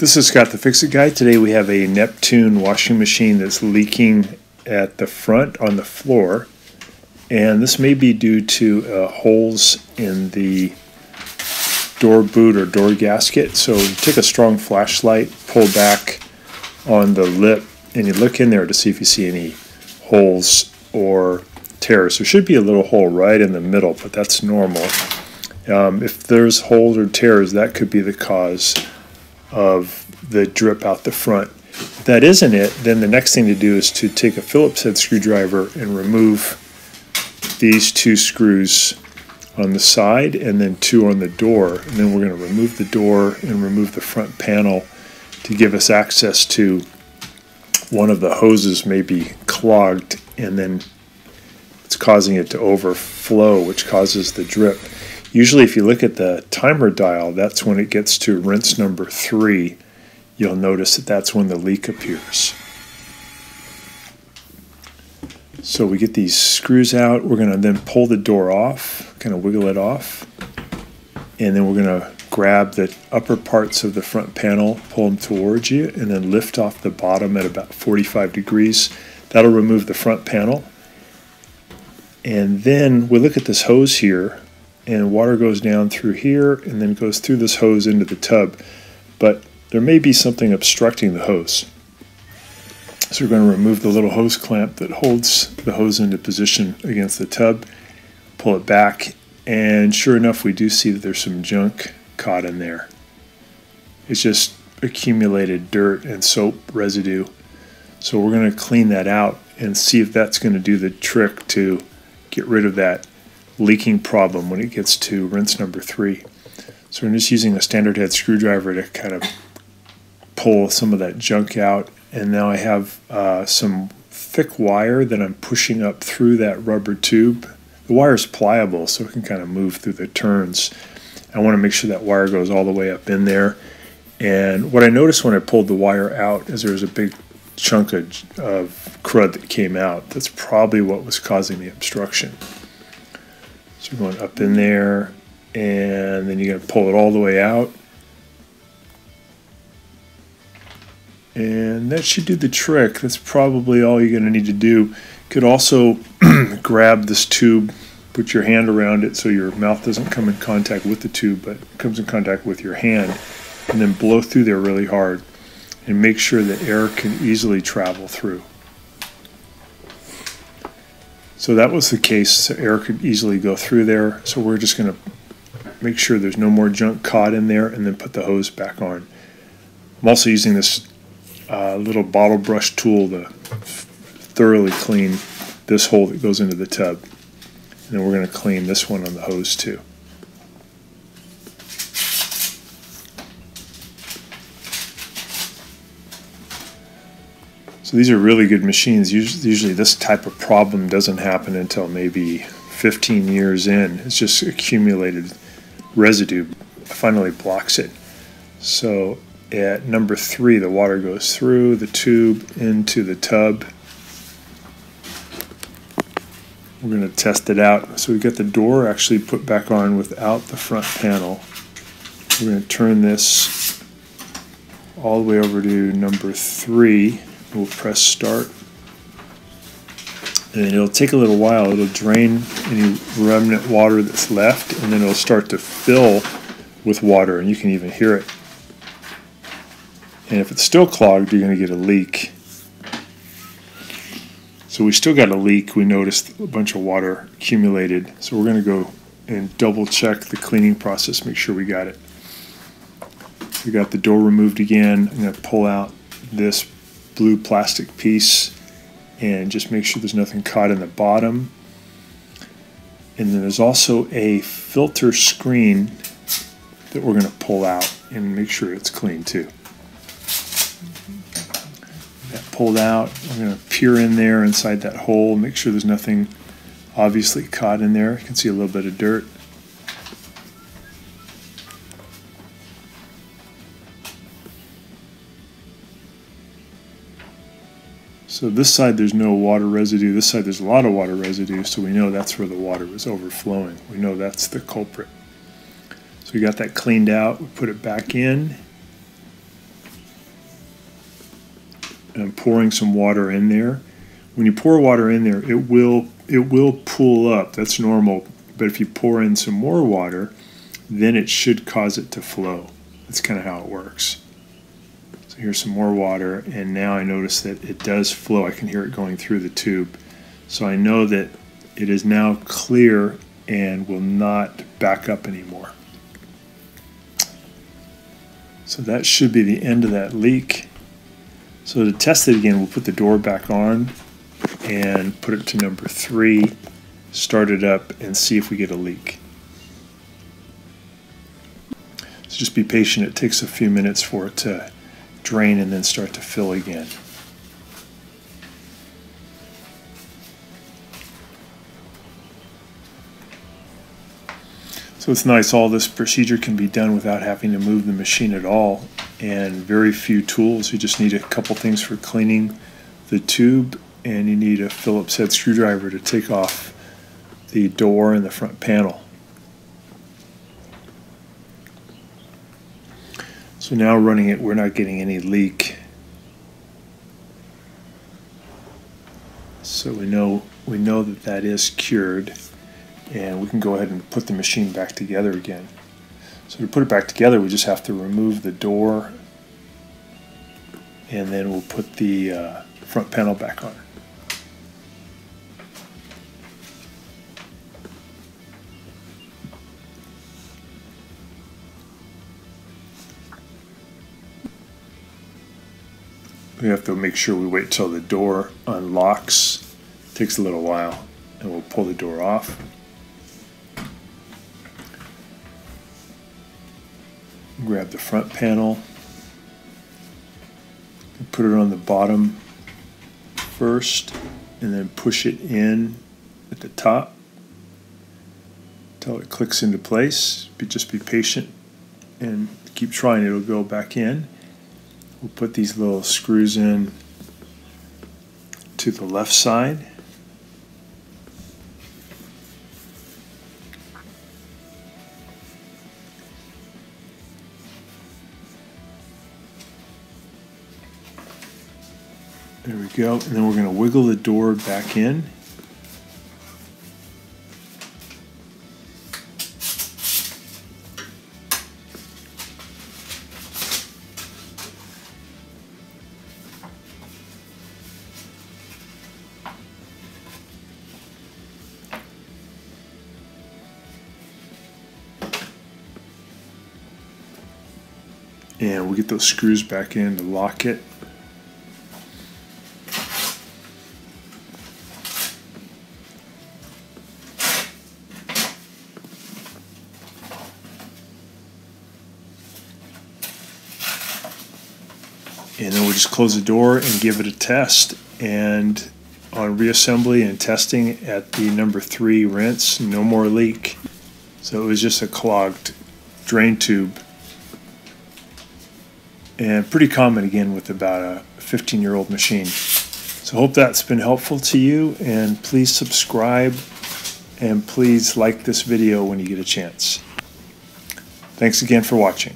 This is Scott the Fix-It Guy. Today we have a Neptune washing machine that's leaking at the front on the floor, and this may be due to holes in the door boot or door gasket. So you take a strong flashlight, pull back on the lip, and you look in there to see if you see any holes or tears. There should be a little hole right in the middle, but that's normal. If there's holes or tears, that could be the cause of the drip out the front. If that isn't it, then the next thing to do is to take a Phillips head screwdriver and remove these two screws on the side and then two on the door. And then we're going to remove the door and remove the front panel to give us access to one of the hoses may be clogged, and then it's causing it to overflow, which causes the drip. Usually if you look at the timer dial, that's when it gets to rinse number 3. You'll notice that that's when the leak appears. So we get these screws out. We're going to then pull the door off, kind of wiggle it off, and then we're going to grab the upper parts of the front panel, pull them towards you, and then lift off the bottom at about 45 degrees. That'll remove the front panel. And then we look at this hose here, and water goes down through here and then goes through this hose into the tub, but there may be something obstructing the hose. So we're going to remove the little hose clamp that holds the hose into position against the tub, pull it back, and sure enough we do see that there's some junk caught in there. It's just accumulated dirt and soap residue. So we're going to clean that out and see if that's going to do the trick to get rid of that leaking problem when it gets to rinse number 3. So I'm just using a standard head screwdriver to kind of pull some of that junk out, and now I have some thick wire that I'm pushing up through that rubber tube. The wire is pliable, so it can kind of move through the turns. I want to make sure that wire goes all the way up in there. And what I noticed when I pulled the wire out is there was a big chunk of crud that came out. That's probably what was causing the obstruction. So we're going up in there, and then you're going to pull it all the way out. And that should do the trick. That's probably all you're going to need to do. You could also grab this tube, put your hand around it so your mouth doesn't come in contact with the tube, but comes in contact with your hand, and then blow through there really hard and make sure that air can easily travel through. So that was the case, so air could easily go through there. So we're just going to make sure there's no more junk caught in there and then put the hose back on. I'm also using this little bottle brush tool to thoroughly clean this hole that goes into the tub. And then we're going to clean this one on the hose too. So these are really good machines. Usually this type of problem doesn't happen until maybe 15 years in. It's just accumulated residue finally blocks it. So at number 3, the water goes through the tube into the tub. We're going to test it out. So we got the door actually put back on without the front panel. We're going to turn this all the way over to number 3. We'll press start, and it'll take a little while. It'll drain any remnant water that's left, and then it'll start to fill with water, and you can even hear it. And if it's still clogged, you're going to get a leak. So we still got a leak. We noticed a bunch of water accumulated, so we're going to go and double check the cleaning process, make sure we got it. We got the door removed again. I'm going to pull out this blue plastic piece and just make sure there's nothing caught in the bottom. And then there's also a filter screen that we're going to pull out and make sure it's clean too. That pulled out, we're going to peer in there inside that hole, make sure there's nothing obviously caught in there. You can see a little bit of dirt. So this side there's no water residue, this side there's a lot of water residue, so we know that's where the water was overflowing. We know that's the culprit. So we got that cleaned out, we put it back in, I'm pouring some water in there. When you pour water in there, it will pool up. That's normal. But if you pour in some more water, then it should cause it to flow. That's kind of how it works. So here's some more water, and now I notice that it does flow. I can hear it going through the tube. So I know that it is now clear and will not back up anymore. So that should be the end of that leak. So to test it again, we'll put the door back on and put it to number 3, start it up, and see if we get a leak. So just be patient. It takes a few minutes for it to drain and then start to fill again. So it's nice, all this procedure can be done without having to move the machine at all, and very few tools. You just need a couple things for cleaning the tube, and you need a Phillips head screwdriver to take off the door and the front panel. So now running it, we're not getting any leak. So we know that that is cured, and we can go ahead and put the machine back together again. So to put it back together, we just have to remove the door, and then we'll put the front panel back on. We have to make sure we wait till the door unlocks. It takes a little while, and we'll pull the door off. Grab the front panel, put it on the bottom first, and then push it in at the top until it clicks into place. Just be patient and keep trying. It'll go back in. We'll put these little screws in to the left side. There we go, and then we're going to wiggle the door back in. And we'll get those screws back in to lock it. And then we'll just close the door and give it a test. And on reassembly and testing at the number 3 rinse, no more leak. So it was just a clogged drain tube. And pretty common again with about a 15-year-old machine. So hope that's been helpful to you, and please subscribe and please like this video when you get a chance. Thanks again for watching.